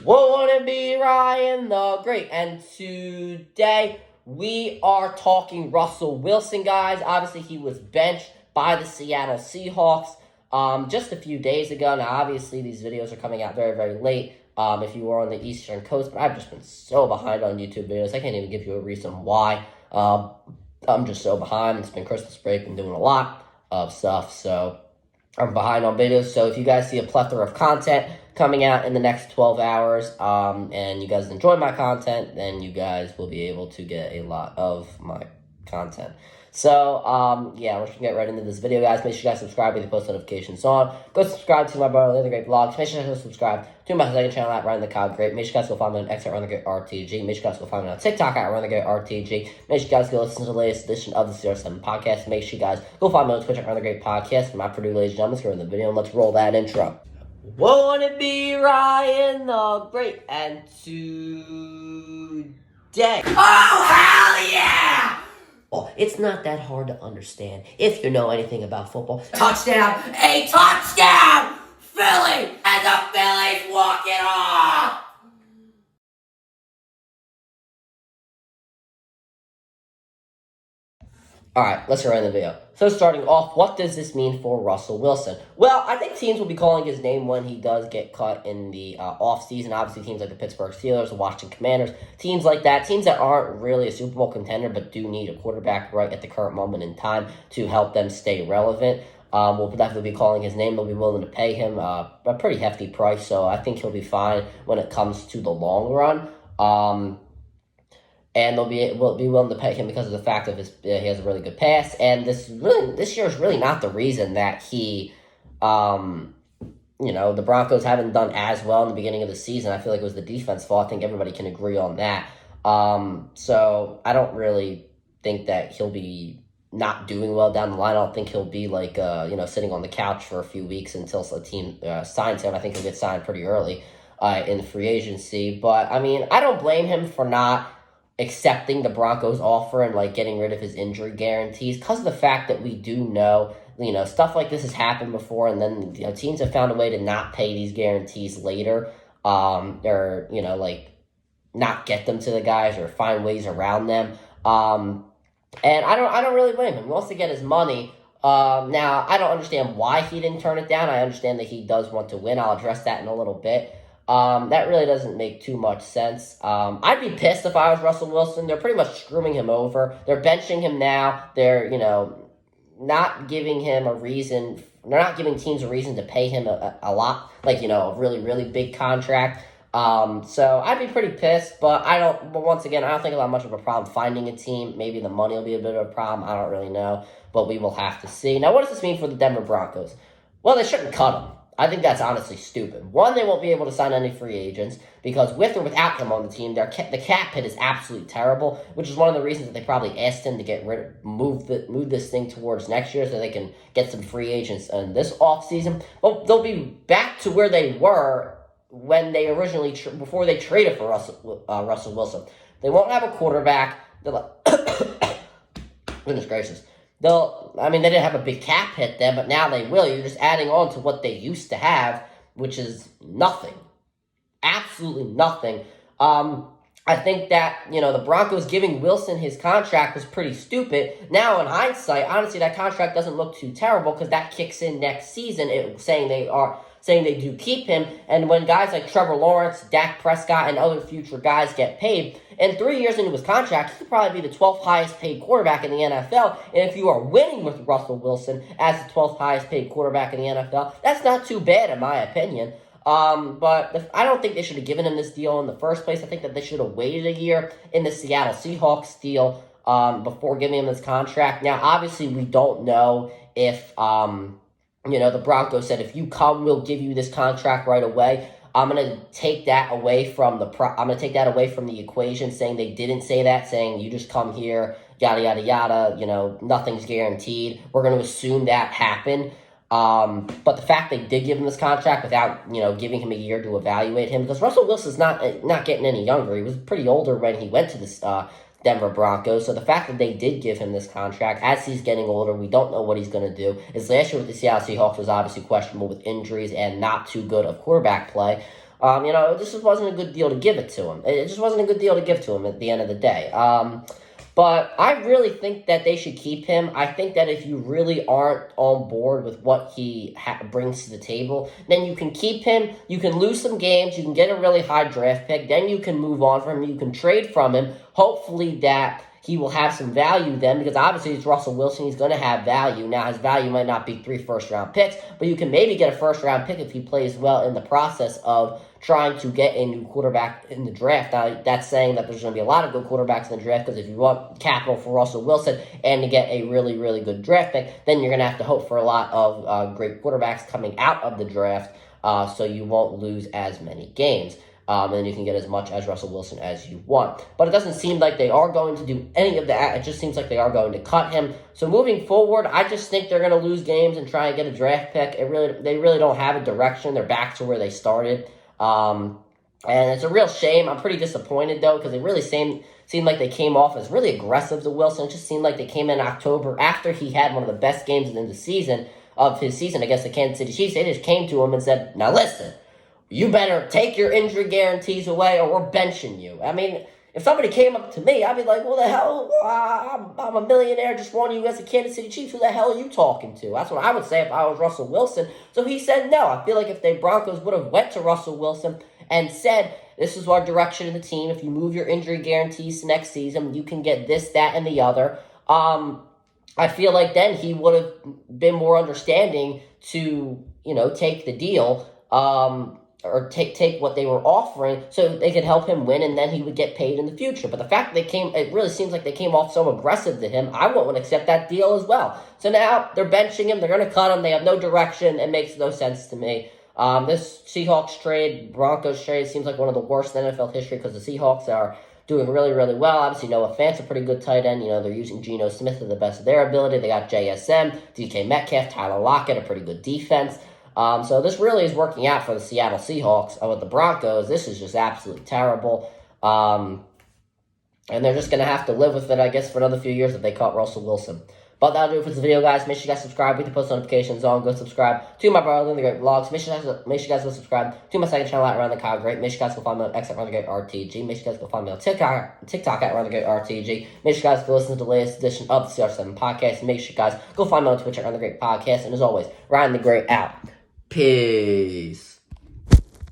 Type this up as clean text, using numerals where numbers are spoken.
Won't it be Ryan the Great? And today we are talking Russell Wilson, guys. Obviously, he was benched by the Seattle Seahawks just a few days ago. Now, obviously, these videos are coming out very, very late if you were on the Eastern Coast, but I've just been so behind on YouTube videos. I can't even give you a reason why. I'm just so behind. It's been Christmas break. I'm doing a lot of stuff, so I'm behind on videos. So if you guys see a plethora of content coming out in the next 12 hours, and you guys enjoy my content, then you guys will be able to get a lot of my content. So, yeah, we're just gonna get right into this video, guys. Make sure you guys subscribe with the post notifications on. Go subscribe to my brother, The Great Vlogs. Make sure you guys subscribe to my second channel at Ryan the Cod Great. Make sure you guys go follow me on X at Ryan the Great RTG. Make sure you guys go follow me on TikTok at Ryan the Great RTG. Make sure you guys go listen to the latest edition of the CR7 podcast. Make sure you guys go follow me on Twitch at Ryan the Great Podcast. For my Purdue, ladies and gentlemen, let's go in the video and let's roll that intro. Won't it be Ryan the Great? And today, oh hell yeah! Well, it's not that hard to understand if you know anything about football. Touchdown! A touchdown! Philly! And the Phillies walk it off! Alright, let's get right in the video. So starting off, what does this mean for Russell Wilson? Well, I think teams will be calling his name when he does get cut in the offseason. Obviously, teams like the Pittsburgh Steelers, the Washington Commanders, teams like that, teams that aren't really a Super Bowl contender but do need a quarterback right at the current moment in time to help them stay relevant. We'll definitely be calling his name. They'll be willing to pay him a pretty hefty price, so I think he'll be fine when it comes to the long run. And will be willing to pay him because of the fact of he has a really good pass. And this year is really not the reason that the Broncos haven't done as well in the beginning of the season. I feel like it was the defense fault. I think everybody can agree on that. So I don't really think that he'll be not doing well down the line. I don't think he'll be like sitting on the couch for a few weeks until a team signs him. I think he'll get signed pretty early in the free agency. But I mean, I don't blame him for not accepting the Broncos offer and like getting rid of his injury guarantees, because of the fact that we do know, stuff like this has happened before, and then teams have found a way to not pay these guarantees later, or not get them to the guys or find ways around them. And I don't really blame him. He wants to get his money. Now I don't understand why he didn't turn it down. I understand that he does want to win. I'll address that in a little bit. That really doesn't make too much sense. I'd be pissed if I was Russell Wilson. They're pretty much screwing him over. They're benching him now. They're, not giving him a reason. They're not giving teams a reason to pay him a lot, a really, really big contract. So I'd be pretty pissed, but once again, I don't think I'll have much of a problem finding a team. Maybe the money will be a bit of a problem. I don't really know, but we will have to see. Now, what does this mean for the Denver Broncos? Well, they shouldn't cut him. I think that's honestly stupid. One, they won't be able to sign any free agents because with or without him on the team, the cap hit is absolutely terrible, which is one of the reasons that they probably asked him to move this thing towards next year so they can get some free agents in this offseason. Well, they'll be back to where they were when they originally, before they traded for Russell Wilson. They won't have a quarterback. Goodness gracious. They didn't have a big cap hit then, but now they will. You're just adding on to what they used to have, which is nothing. Absolutely nothing. I think that, the Broncos giving Wilson his contract was pretty stupid. Now, in hindsight, honestly, that contract doesn't look too terrible because that kicks in next season, saying they do keep him. And when guys like Trevor Lawrence, Dak Prescott, and other future guys get paid, and 3 years into his contract, he could probably be the 12th highest paid quarterback in the NFL. And if you are winning with Russell Wilson as the 12th highest paid quarterback in the NFL, that's not too bad in my opinion. But I don't think they should have given him this deal in the first place. I think that they should have waited a year in the Seattle Seahawks deal before giving him this contract. Now, obviously, we don't know if the Broncos said, if you come, we'll give you this contract right away. I'm gonna take that away from the equation, saying they didn't say that, saying you just come here, yada yada yada. Nothing's guaranteed. We're gonna assume that happened. But the fact they did give him this contract without giving him a year to evaluate him, because Russell Wilson's not getting any younger. He was pretty older when he went to this Denver Broncos. So the fact that they did give him this contract, as he's getting older, we don't know what he's going to do. His last year with the Seattle Seahawks was obviously questionable with injuries and not too good of quarterback play. This just wasn't a good deal to give it to him. It just wasn't a good deal to give to him at the end of the day. But I really think that they should keep him. I think that if you really aren't on board with what he brings to the table, then you can keep him. You can lose some games. You can get a really high draft pick. Then you can move on from him. You can trade from him. Hopefully that he will have some value then, because obviously it's Russell Wilson. He's going to have value. Now, his value might not be 3 first-round picks, but you can maybe get a first-round pick if he plays well in the process of trying to get a new quarterback in the draft. Now, that's saying that there's going to be a lot of good quarterbacks in the draft, because if you want capital for Russell Wilson and to get a really, really good draft pick, then you're going to have to hope for a lot of great quarterbacks coming out of the draft, so you won't lose as many games. And you can get as much as Russell Wilson as you want. But it doesn't seem like they are going to do any of that. It just seems like they are going to cut him. So moving forward, I just think they're going to lose games and try and get a draft pick. They really don't have a direction. They're back to where they started. And it's a real shame. I'm pretty disappointed, though, because it really seemed like they came off as really aggressive to Wilson. It just seemed like they came in October after he had one of the best games in the season of his season against the Kansas City Chiefs. They just came to him and said, now listen, you better take your injury guarantees away or we're benching you. I mean, if somebody came up to me, I'd be like, well, the hell, I'm a millionaire, just won you as a Kansas City Chiefs. Who the hell are you talking to? That's what I would say if I was Russell Wilson. So he said no. I feel like if the Broncos would have went to Russell Wilson and said, this is our direction of the team. If you move your injury guarantees next season, you can get this, that, and the other. I feel like then he would have been more understanding to, take the deal, or take what they were offering so they could help him win, and then he would get paid in the future. But the fact that it really seems like they came off so aggressive to him, I wouldn't accept that deal as well. So now they're benching him, they're going to cut him, they have no direction, it makes no sense to me. This Seahawks trade, Broncos trade, seems like one of the worst in NFL history, because the Seahawks are doing really, really well. Obviously, Noah Fant's a pretty good tight end. They're using Geno Smith to the best of their ability. They got JSM, DK Metcalf, Tyler Lockett, a pretty good defense. So this really is working out for the Seattle Seahawks. With the Broncos, this is just absolutely terrible. And they're just going to have to live with it, I guess, for another few years if they cut Russell Wilson. But that'll do it for this video, guys. Make sure you guys subscribe with the post notifications on. Go subscribe to my brother, The Great Vlogs. Make sure you guys go subscribe to my second channel at Around the Kyle Great. Make sure you guys go find me on X at Around the Great RTG. Make sure you guys go find me on TikTok at Around the Great RTG. Make sure you guys go listen to the latest edition of the CR7 podcast. And make sure you guys go find me on Twitch at Around the Great Podcast. And as always, Ryan the Great out. Peace.